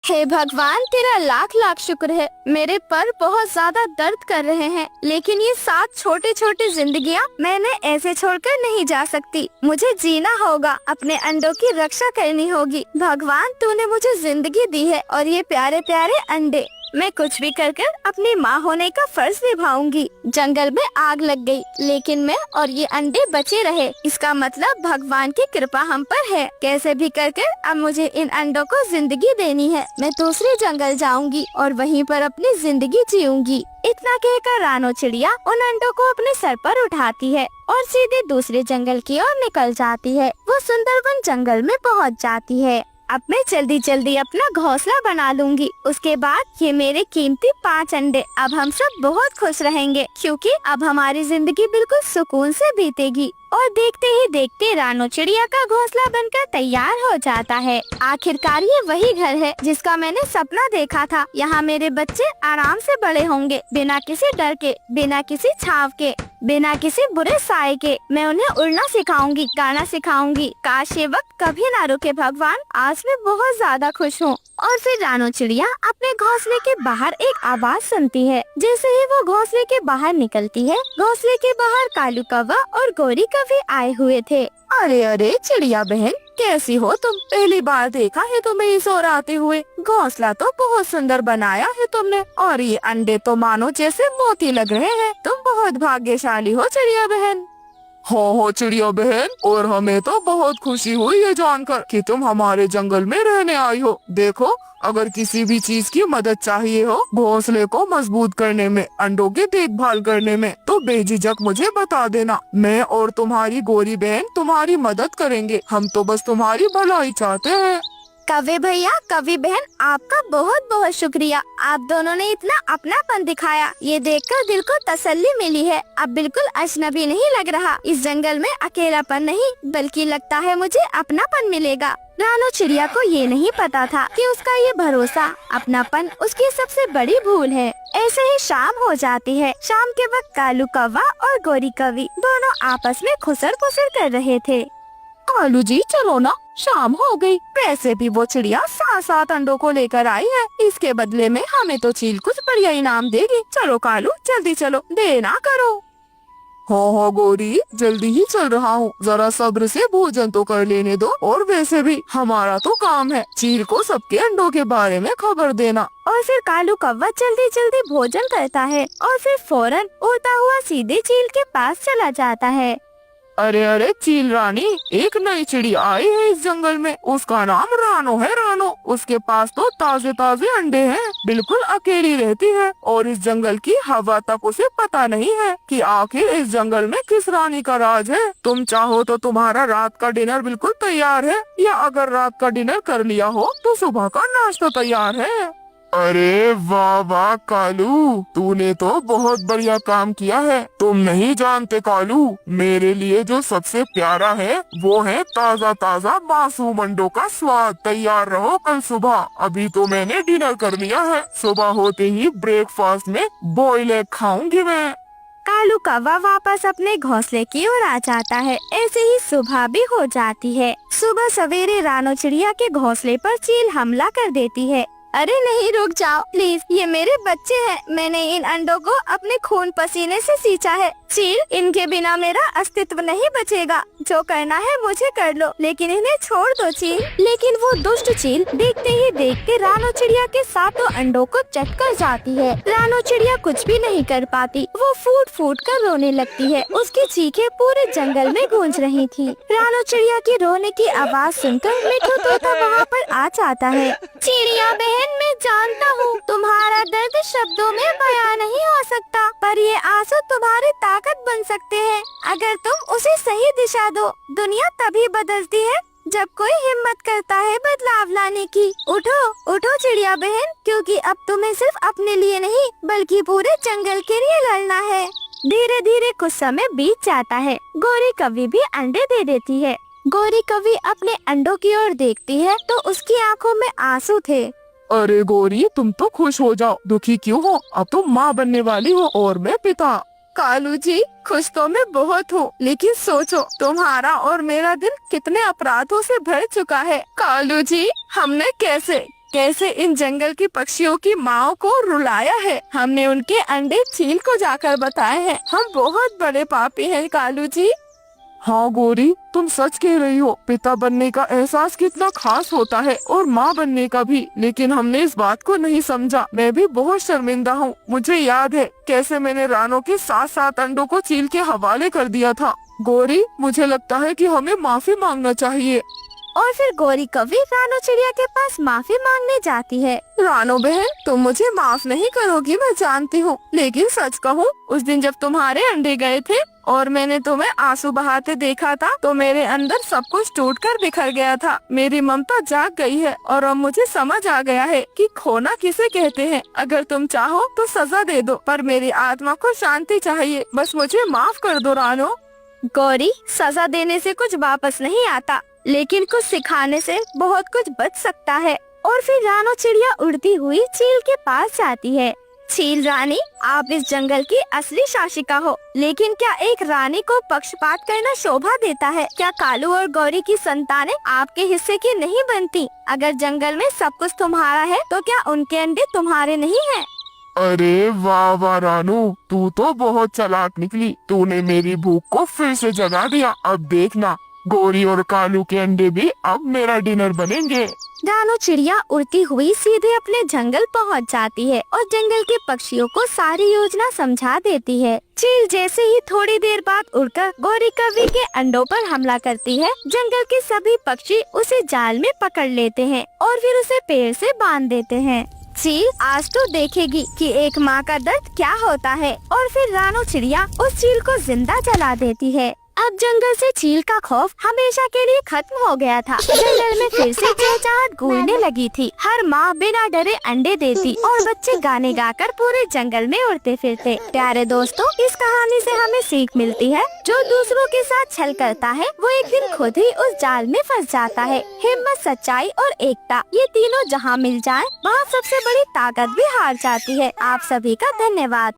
हे भगवान, तेरा लाख लाख शुक्र है। मेरे पर बहुत ज्यादा दर्द कर रहे हैं, लेकिन ये 7 छोटे छोटे जिंदगियां मैंने ऐसे छोड़कर नहीं जा सकती। मुझे जीना होगा, अपने अंडों की रक्षा करनी होगी। भगवान, तूने मुझे जिंदगी दी है और ये प्यारे प्यारे अंडे। मैं कुछ भी कर कर अपनी माँ होने का फर्ज निभाऊंगी। जंगल में आग लग गई, लेकिन मैं और ये अंडे बचे रहे। इसका मतलब भगवान की कृपा हम पर है। कैसे भी कर कर अब मुझे इन अंडों को जिंदगी देनी है। मैं दूसरे जंगल जाऊंगी और वहीं पर अपनी जिंदगी जीऊंगी। इतना कहकर रानो चिड़िया उन अंडों को अपने सर पर उठाती है और सीधे दूसरे जंगल की ओर निकल जाती है। वो सुंदरबन जंगल में पहुंच जाती है। अब मैं जल्दी जल्दी अपना घोंसला बना लूंगी। उसके बाद ये मेरे कीमती 5 अंडे। अब हम सब बहुत खुश रहेंगे, क्योंकि अब हमारी जिंदगी बिल्कुल सुकून से बीतेगी। और देखते ही देखते रानो चिड़िया का घोंसला बनकर तैयार हो जाता है। आखिरकार ये वही घर है जिसका मैंने सपना देखा था। यहाँ मेरे बच्चे आराम से बड़े होंगे, बिना किसी डर के, बिना किसी छाव के, बिना किसी बुरे साए के। मैं उन्हें उड़ना सिखाऊंगी, गाना सिखाऊंगी। काश ये वक्त कभी ना रुके भगवान। आज मैं बहुत ज्यादा खुश हूँ। और फिर रानो चिड़िया अपने घोंसले के बाहर एक आवाज सुनती है। जैसे ही वो घोंसले के बाहर निकलती है, घोंसले के बाहर कालू कौवा और गोरी कौवी आए हुए थे। अरे अरे चिड़िया बहन, कैसी हो तुम? पहली बार देखा है तुम्हें इस ओर आते हुए। घोंसला तो बहुत सुंदर बनाया है तुमने, और ये अंडे तो मानो जैसे मोती लग रहे हैं। तुम बहुत भाग्यशाली हो चिड़िया बहन। हो चिड़िया बहन, और हमें तो बहुत खुशी हुई ये जानकर कि तुम हमारे जंगल में रहने आई हो। देखो, अगर किसी भी चीज की मदद चाहिए हो घोंसले को मजबूत करने में, अंडों की देखभाल करने में, तो बेझिझक मुझे बता देना। मैं और तुम्हारी गोरी बहन तुम्हारी मदद करेंगे। हम तो बस तुम्हारी भलाई चाहते हैं। कौवे भैया, कौवी बहन, आपका बहुत बहुत शुक्रिया। आप दोनों ने इतना अपनापन दिखाया, ये देखकर दिल को तसल्ली मिली है। अब बिल्कुल अजनबी नहीं लग रहा। इस जंगल में अकेलापन नहीं, बल्कि लगता है मुझे अपनापन मिलेगा। रानो चिड़िया को ये नहीं पता था कि उसका ये भरोसा, अपनापन उसकी सबसे बड़ी भूल है। ऐसे ही शाम हो जाती है। शाम के वक्त कालू कौवा और गोरी कौवी दोनों आपस में खुसर पुसर कर रहे थे। कालू जी चलो ना, शाम हो गई। वैसे भी वो चिड़िया 7 अंडों को लेकर आई है। इसके बदले में हमें तो चील कुछ बढ़िया इनाम देगी। चलो कालू, जल्दी चलो, देर ना करो। हो गोरी, जल्दी ही चल रहा हूँ। जरा सब्र से भोजन तो कर लेने दो। और वैसे भी हमारा तो काम है चील को सबके अंडों के बारे में खबर देना। और फिर कालू कौवा जल्दी जल्दी भोजन करता है और फिर फौरन उड़ता हुआ सीधे चील के पास चला जाता है। अरे अरे चील रानी, एक नई चिड़िया आई है इस जंगल में। उसका नाम रानो है। रानो, उसके पास तो ताजे ताजे अंडे हैं। बिल्कुल अकेली रहती है और इस जंगल की हवा तक उसे पता नहीं है कि आखिर इस जंगल में किस रानी का राज है। तुम चाहो तो तुम्हारा रात का डिनर बिल्कुल तैयार है, या अगर रात का डिनर कर लिया हो तो सुबह का नाश्ता तैयार है। अरे वाह वाह कालू, तूने तो बहुत बढ़िया काम किया है। तुम नहीं जानते कालू, मेरे लिए जो सबसे प्यारा है वो है ताजा ताजा मासूम अंडों का स्वाद। तैयार रहो कल सुबह। अभी तो मैंने डिनर कर लिया है, सुबह होते ही ब्रेकफास्ट में बॉइल्ड एग खाऊंगी मैं। कालू कौवा वापस अपने घोंसले की ओर आ जाता है। ऐसे ही सुबह भी हो जाती है। सुबह सवेरे रानो चिड़िया के घोंसले पर चील हमला कर देती है। अरे नहीं, रुक जाओ प्लीज, ये मेरे बच्चे हैं। मैंने इन अंडों को अपने खून पसीने से सींचा है। चील, इनके बिना मेरा अस्तित्व नहीं बचेगा। जो करना है मुझे कर लो, लेकिन इन्हें छोड़ दो चील। लेकिन वो दुष्ट चील देखते ही देखते रानो चिड़िया के 7 अंडों को चट कर जाती है। रानो चिड़िया कुछ भी नहीं कर पाती। वो फूट फूट कर रोने लगती है। उसकी चीखें पूरे जंगल में गूंज रही थी। रानो चिड़िया की रोने की आवाज सुनकर मिठू तोता वहाँ पर आ जाता है। चिड़िया बहन, मैं जानता हूँ तुम्हारा दर्द शब्दों में बयां नहीं हो सकता, पर ये आंसू तुम्हारी ताकत बन सकते हैं अगर तुम उसे सही दिशा दो। दुनिया तभी बदलती है जब कोई हिम्मत करता है बदलाव लाने की। उठो उठो चिड़िया बहन, क्योंकि अब तुम्हें सिर्फ अपने लिए नहीं बल्कि पूरे जंगल के लिए लड़ना है। धीरे धीरे कुछ समय बीत जाता है। गोरी कौवी भी अंडे दे देती है। गोरी कौवी अपने अंडों की ओर देखती है तो उसकी आंखों में आंसू थे। अरे गोरी, तुम तो खुश हो जाओ, दुखी क्यों हो? अब तुम माँ बनने वाली हो और मैं पिता। कालू जी, खुश तो मैं बहुत हूँ, लेकिन सोचो तुम्हारा और मेरा दिल कितने अपराधों से भर चुका है। कालू जी, हमने कैसे कैसे इन जंगल की पक्षियों की माँ को रुलाया है। हमने उनके अंडे चील को जाकर बताए हैं। हम बहुत बड़े पापी हैं कालू जी। हाँ गौरी, तुम सच कह रही हो। पिता बनने का एहसास कितना खास होता है और माँ बनने का भी, लेकिन हमने इस बात को नहीं समझा। मैं भी बहुत शर्मिंदा हूँ। मुझे याद है कैसे मैंने रानो के 7 अंडों को चील के हवाले कर दिया था। गौरी, मुझे लगता है कि हमें माफी मांगना चाहिए। और फिर गौरी कौवी रानो चिड़िया के पास माफी मांगने जाती है। रानो बहन, तुम मुझे माफ नहीं करोगी, मैं जानती हूँ, लेकिन सच कहूँ, उस दिन जब तुम्हारे अंडे गए थे और मैंने तुम्हें आंसू बहाते देखा था तो मेरे अंदर सब कुछ टूटकर बिखर गया था। मेरी ममता जाग गई है और अब मुझे समझ आ गया है कि खोना किसे कहते हैं। अगर तुम चाहो तो सजा दे दो, पर मेरी आत्मा को शांति चाहिए। बस मुझे माफ कर दो रानो। गौरी, सजा देने से कुछ वापस नहीं आता, लेकिन कुछ सिखाने से बहुत कुछ बच सकता है। और फिर रानो चिड़िया उड़ती हुई चील के पास जाती है। चील रानी, आप इस जंगल की असली शासिका हो, लेकिन क्या एक रानी को पक्षपात करना शोभा देता है? क्या कालू और गौरी की संतानें आपके हिस्से की नहीं बनती? अगर जंगल में सब कुछ तुम्हारा है तो क्या उनके अंडे तुम्हारे नहीं हैं? अरे वाह वाह रानू, तू तो बहुत चालाक निकली। तूने मेरी भूख को फिर से जगा दिया। अब देखना, गौरी और कालू के अंडे भी अब मेरा डिनर बनेंगे। रानो चिड़िया उड़ती हुई सीधे अपने जंगल पहुंच जाती है और जंगल के पक्षियों को सारी योजना समझा देती है। चील जैसे ही थोड़ी देर बाद उड़कर गौरी कौवी के अंडों पर हमला करती है, जंगल के सभी पक्षी उसे जाल में पकड़ लेते हैं और फिर उसे पेड़ से बांध देते हैं। चील आज तो देखेगी कि एक माँ का दर्द क्या होता है। और फिर रानो चिड़िया उस चील को जिंदा जला देती है। अब जंगल से चील का खौफ हमेशा के लिए खत्म हो गया था। जंगल में फिर से चहचहाट गूंजने लगी थी। हर माँ बिना डरे अंडे देती और बच्चे गाने गाकर पूरे जंगल में उड़ते फिरते। प्यारे दोस्तों, इस कहानी से हमें सीख मिलती है, जो दूसरों के साथ छल करता है वो एक दिन खुद ही उस जाल में फंस जाता है। हिम्मत, सच्चाई और एकता, ये तीनों जहाँ मिल जाएं, वहाँ सबसे बड़ी ताकत भी हार जाती है। आप सभी का धन्यवाद।